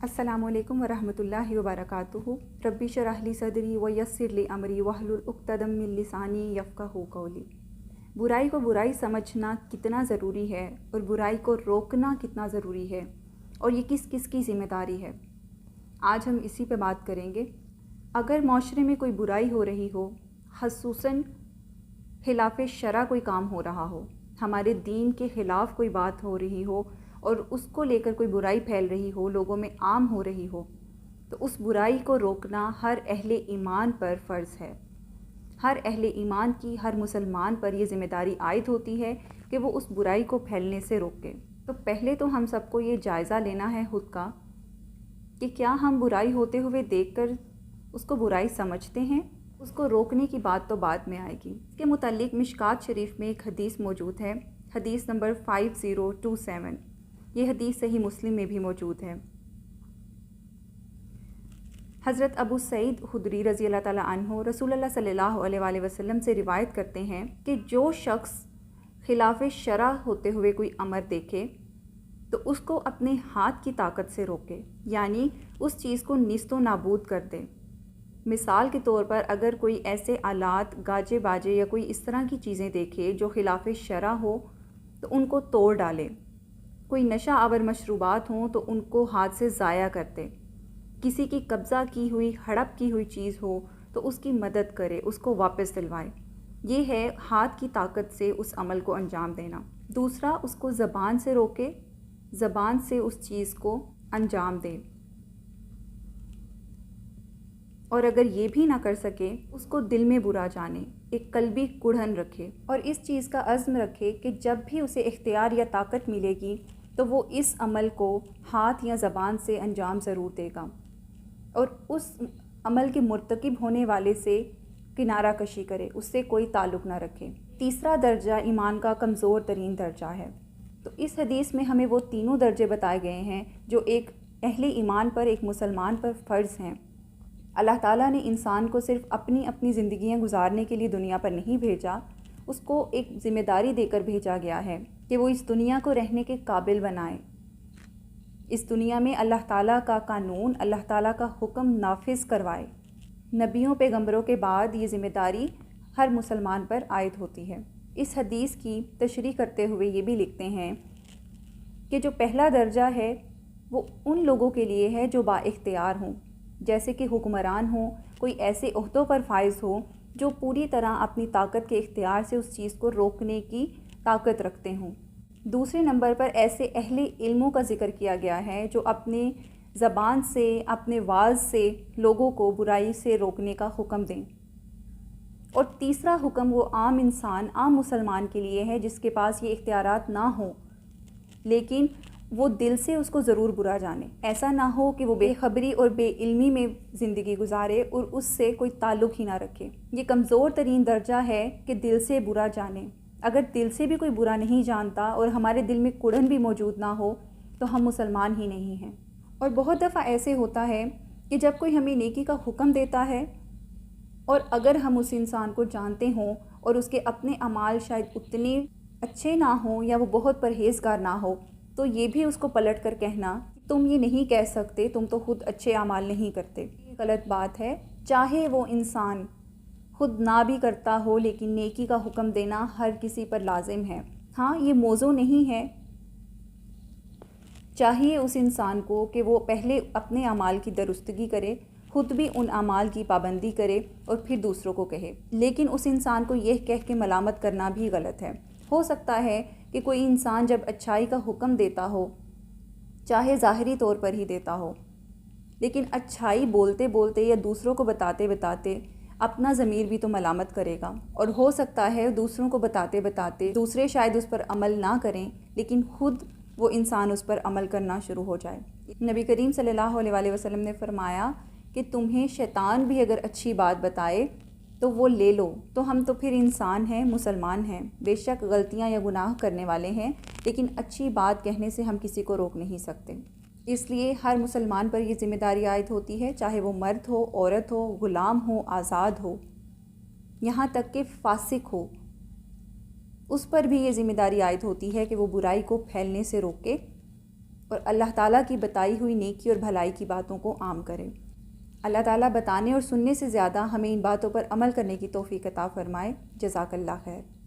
अस्सलामु अलैकुम वरहमतुल्लाहि वबरकातुहू। रब्बी शरह ली सदरी व यस्सिर ली अमरी वहलुल उक़्तदम मिन लिसानी यफ़क़हू क़ौली। बुराई को बुराई समझना कितना ज़रूरी है और बुराई को रोकना कितना ज़रूरी है और ये किस किस की ज़िम्मेदारी है, आज हम इसी पे बात करेंगे। अगर माशरे में कोई बुराई हो रही हो, ख़ुसूसन खिलाफ़ शरअ कोई काम हो रहा हो, हमारे दीन के ख़िलाफ़ कोई बात हो रही हो और उसको लेकर कोई बुराई फैल रही हो, लोगों में आम हो रही हो, तो उस बुराई को रोकना हर अहले ईमान पर फ़र्ज़ है। हर अहले ईमान की, हर मुसलमान पर यह ज़िम्मेदारी आयद होती है कि वो उस बुराई को फैलने से रोके। तो पहले तो हम सबको ये जायज़ा लेना है खुद का कि क्या हम बुराई होते हुए देखकर उसको बुराई समझते हैं। उसको रोकने की बात तो बाद में आएगी। इसके मुतालिक मिशकात शरीफ में एक हदीस मौजूद है, हदीस नंबर 5027। ये हदीस सही मुस्लिम में भी मौजूद है। हज़रत अबू सईद खुदरी रज़ी अल्लाह ताला अन्हो रसूलुल्लाह सल्लल्लाहु अलैहि वसल्लम से रिवायत करते हैं कि जो शख्स खिलाफ़ शरअ होते हुए कोई अमर देखे तो उसको अपने हाथ की ताकत से रोके, यानी उस चीज़ को निस्तो नाबूद कर दे। मिसाल के तौर पर अगर कोई ऐसे आलात, गाजे बाजे या कोई इस तरह की चीज़ें देखे जो खिलाफ़ शरअ हो तो उनको तोड़ डाले। कोई नशा आवर मशरूबात हों तो उनको हाथ से ज़ाया कर दे। किसी की कब्ज़ा की हुई, हड़प की हुई चीज़ हो तो उसकी मदद करे, उसको वापस दिलवाए। ये है हाथ की ताकत से उस अमल को अंजाम देना। दूसरा, उसको ज़बान से रोके, ज़बान से उस चीज़ को अंजाम दे। और अगर ये भी ना कर सके, उसको दिल में बुरा जाने, एक कल्बी कुढ़न रखे और इस चीज़ का अज़्म रखे कि जब भी उसे इख्तियार या ताकत मिलेगी तो वो इस अमल को हाथ या ज़बान से अंजाम ज़रूर देगा और उस अमल के मुर्तकिब होने वाले से किनारा कशी करे, उससे कोई ताल्लुक़ ना रखे। तीसरा दर्जा ईमान का कमज़ोर तरीन दर्जा है। तो इस हदीस में हमें वो तीनों दर्जे बताए गए हैं जो एक अहले ईमान पर, एक मुसलमान पर फ़र्ज़ हैं। अल्लाह ताला ने इंसान को सिर्फ़ अपनी अपनी ज़िंदगियाँ गुजारने के लिए दुनिया पर नहीं भेजा, उसको एक ज़िम्मेदारी देकर भेजा गया है कि वो इस दुनिया को रहने के काबिल बनाए। इस दुनिया में अल्लाह ताला का कानून, अल्लाह ताला का हुक्म नाफिज करवाए। नबियों पैगंबरों के बाद ये ज़िम्मेदारी हर मुसलमान पर आयद होती है। इस हदीस की तशरीह करते हुए ये भी लिखते हैं कि जो पहला दर्जा है वो उन लोगों के लिए है जो बाइख्तियार हों, जैसे कि हुक्मरान हों, कोई ऐसे ओहदों पर फाइज हो जो पूरी तरह अपनी ताकत के इख्तियार से उस चीज़ को रोकने की ताकत रखते हों। दूसरे नंबर पर ऐसे अहले इल्मों का ज़िक्र किया गया है जो अपने ज़बान से, अपने वाज़ से लोगों को बुराई से रोकने का हुक्म दें। और तीसरा हुक्म वो आम इंसान, आम मुसलमान के लिए है जिसके पास ये इख्तियारात ना हो लेकिन वो दिल से उसको ज़रूर बुरा जाने। ऐसा ना हो कि वो बेखबरी और बेइल्मी में ज़िंदगी गुजारे और उससे कोई ताल्लुक़ ही ना रखे। ये कमज़ोर तरीन दर्जा है कि दिल से बुरा जाने। अगर दिल से भी कोई बुरा नहीं जानता और हमारे दिल में कुड़न भी मौजूद ना हो तो हम मुसलमान ही नहीं हैं। और बहुत दफ़ा ऐसे होता है कि जब कोई हमें नेकी का हुक्म देता है और अगर हम उस इंसान को जानते हों और उसके अपने अमाल शायद उतने अच्छे ना हों या वो बहुत परहेज़गार ना हो, तो ये भी उसको पलट कर कहना तुम ये नहीं कह सकते, तुम तो खुद अच्छे अमाल नहीं करते, ये गलत बात है। चाहे वो इंसान खुद ना भी करता हो लेकिन नेकी का हुक्म देना हर किसी पर लाजिम है। हाँ, ये मौजू नहीं है। चाहिए उस इंसान को कि वो पहले अपने अमाल की दुरुस्तगी करे, खुद भी उन अमाल की पाबंदी करे और फिर दूसरों को कहे। लेकिन उस इंसान को यह कह के मलामत करना भी गलत है। हो सकता है कि कोई इंसान जब अच्छाई का हुक्म देता हो, चाहे ज़ाहिरी तौर पर ही देता हो, लेकिन अच्छाई बोलते बोलते या दूसरों को बताते बताते अपना ज़मीर भी तो मलामत करेगा। और हो सकता है दूसरों को बताते बताते दूसरे शायद उस पर अमल ना करें लेकिन खुद वो इंसान उस पर अमल करना शुरू हो जाए। नबी करीम सल्लल्लाहु अलैहि वसल्लम ने फरमाया कि तुम्हें शैतान भी अगर अच्छी बात बताए तो वो ले लो। तो हम तो फिर इंसान हैं, मुसलमान हैं, बेशक गलतियां या गुनाह करने वाले हैं, लेकिन अच्छी बात कहने से हम किसी को रोक नहीं सकते। इसलिए हर मुसलमान पर ये ज़िम्मेदारी आयद होती है, चाहे वो मर्द हो, औरत हो, ग़ुलाम हो, आज़ाद हो, यहाँ तक कि फासिक हो, उस पर भी ये ज़िम्मेदारी आयद होती है कि वो बुराई को फैलने से रोके اور اللہ تعالیٰ کی بتائی ہوئی نیکی اور بھلائی کی باتوں کو عام کرے۔ اللہ تعالیٰ بتانے اور سننے سے زیادہ ہمیں ان باتوں پر عمل کرنے کی توفیق عطا فرمائے۔ جزاک اللہ خیر۔